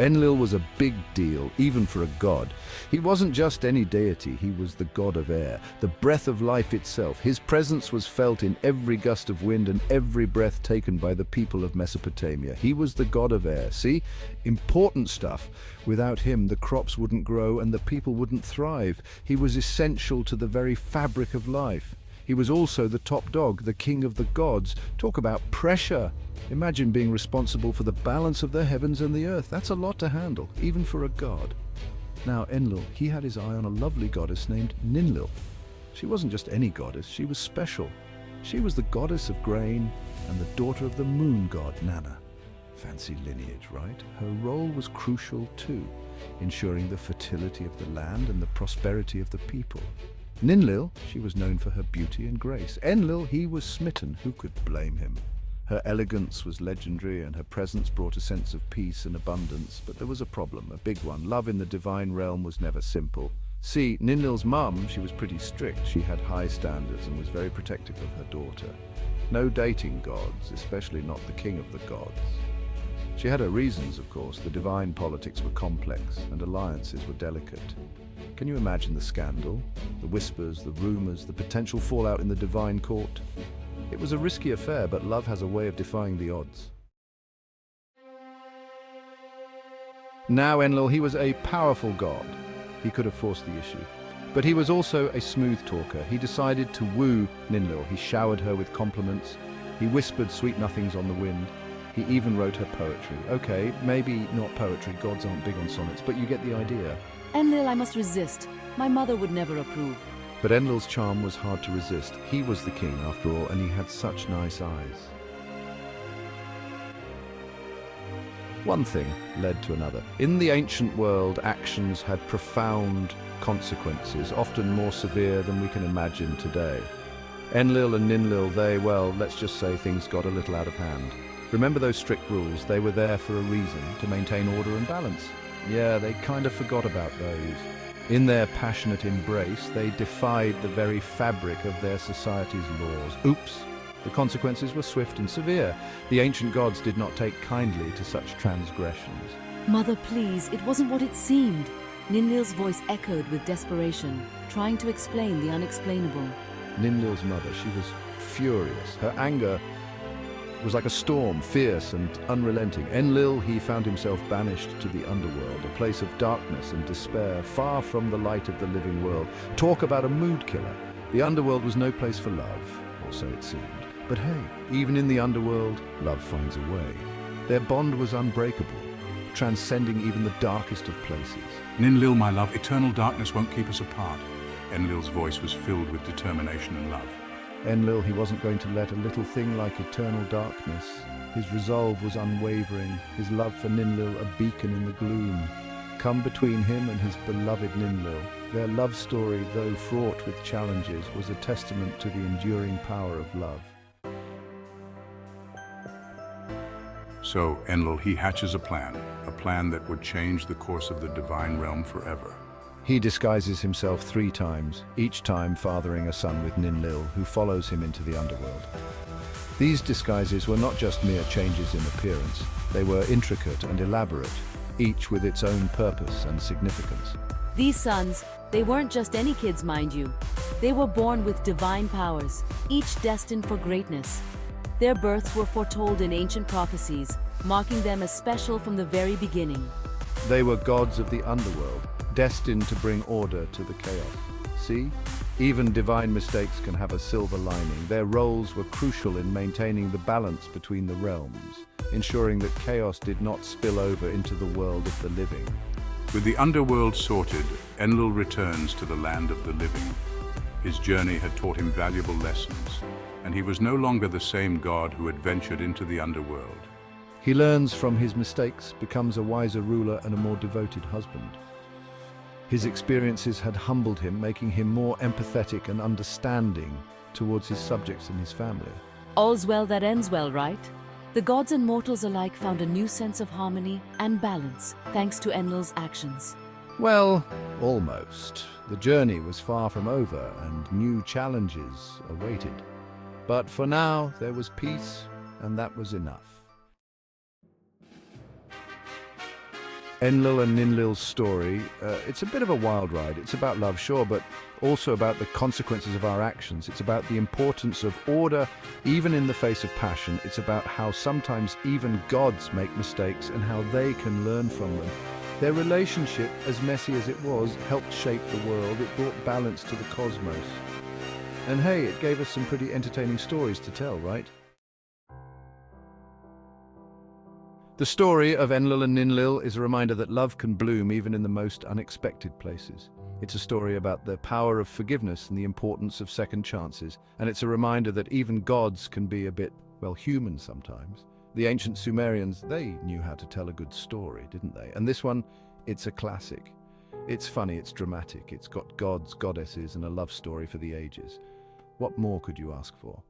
Enlil was a big deal, even for a god. He wasn't just any deity, he was the god of air, the breath of life itself. His presence was felt in every gust of wind and every breath taken by the people of Mesopotamia. He was the god of air. See? Important stuff. Without him, the crops wouldn't grow and the people wouldn't thrive. He was essential to the very fabric of life. He was also the top dog, the king of the gods. Talk about pressure. Imagine being responsible for the balance of the heavens and the earth. That's a lot to handle, even for a god. Now, Enlil, he had his eye on a lovely goddess named Ninlil. She wasn't just any goddess, she was special. She was the goddess of grain and the daughter of the moon god, Nanna. Fancy lineage, right? Her role was crucial too, ensuring the fertility of the land and the prosperity of the people. Ninlil, she was known for her beauty and grace. Enlil, he was smitten. Who could blame him? Her elegance was legendary and her presence brought a sense of peace and abundance. But there was a problem, a big one. Love in the divine realm was never simple. See, Ninlil's mum, she was pretty strict. She had high standards and was very protective of her daughter. No dating gods, especially not the king of the gods. She had her reasons, of course. The divine politics were complex and alliances were delicate. Can you imagine the scandal, the whispers, the rumors, the potential fallout in the divine court? It was a risky affair, but love has a way of defying the odds. Now Enlil, he was a powerful god. He could have forced the issue. But he was also a smooth talker. He decided to woo Ninlil. He showered her with compliments. He whispered sweet nothings on the wind. He even wrote her poetry. Okay, maybe not poetry, gods aren't big on sonnets, but you get the idea. Enlil, I must resist. My mother would never approve. But Enlil's charm was hard to resist. He was the king, after all, and he had such nice eyes. One thing led to another. In the ancient world, actions had profound consequences, often more severe than we can imagine today. Enlil and Ninlil, let's just say things got a little out of hand. Remember those strict rules? They were there for a reason, to maintain order and balance. Yeah, they kind of forgot about those. In their passionate embrace, they defied the very fabric of their society's laws. Oops! The consequences were swift and severe. The ancient gods did not take kindly to such transgressions. Mother, please, it wasn't what it seemed. Ninlil's voice echoed with desperation, trying to explain the unexplainable. Ninlil's mother, she was furious. Her anger was like a storm, fierce and unrelenting. Enlil, he found himself banished to the underworld, a place of darkness and despair, far from the light of the living world. Talk about a mood killer. The underworld was no place for love, or so it seemed. But hey, even in the underworld, love finds a way. Their bond was unbreakable, transcending even the darkest of places. Ninlil, my love, eternal darkness won't keep us apart. Enlil's voice was filled with determination and love. Enlil, he wasn't going to let a little thing like eternal darkness. His resolve was unwavering, his love for Ninlil a beacon in the gloom. Come between him and his beloved Ninlil. Their love story, though fraught with challenges, was a testament to the enduring power of love. So Enlil, he hatches a plan that would change the course of the divine realm forever. He disguises himself 3 times, each time fathering a son with Ninlil, who follows him into the underworld. These disguises were not just mere changes in appearance, they were intricate and elaborate, each with its own purpose and significance. These sons, they weren't just any kids, mind you. They were born with divine powers, each destined for greatness. Their births were foretold in ancient prophecies, marking them as special from the very beginning. They were gods of the underworld, destined to bring order to the chaos. See? Even divine mistakes can have a silver lining. Their roles were crucial in maintaining the balance between the realms, ensuring that chaos did not spill over into the world of the living. With the underworld sorted, Enlil returns to the land of the living. His journey had taught him valuable lessons, and he was no longer the same god who had ventured into the underworld. He learns from his mistakes, becomes a wiser ruler and a more devoted husband. His experiences had humbled him, making him more empathetic and understanding towards his subjects and his family. All's well that ends well, right? The gods and mortals alike found a new sense of harmony and balance thanks to Enlil's actions. Well, almost. The journey was far from over and new challenges awaited. But for now, there was peace, and that was enough. Enlil and Ninlil's story, it's a bit of a wild ride. It's about love, sure, but also about the consequences of our actions. It's about the importance of order, even in the face of passion. It's about how sometimes even gods make mistakes and how they can learn from them. Their relationship, as messy as it was, helped shape the world. It brought balance to the cosmos. And hey, it gave us some pretty entertaining stories to tell, right? The story of Enlil and Ninlil is a reminder that love can bloom even in the most unexpected places. It's a story about the power of forgiveness and the importance of second chances, and it's a reminder that even gods can be a bit, well, human sometimes. The ancient Sumerians, they knew how to tell a good story, didn't they? And this one, it's a classic. It's funny, it's dramatic, it's got gods, goddesses, and a love story for the ages. What more could you ask for?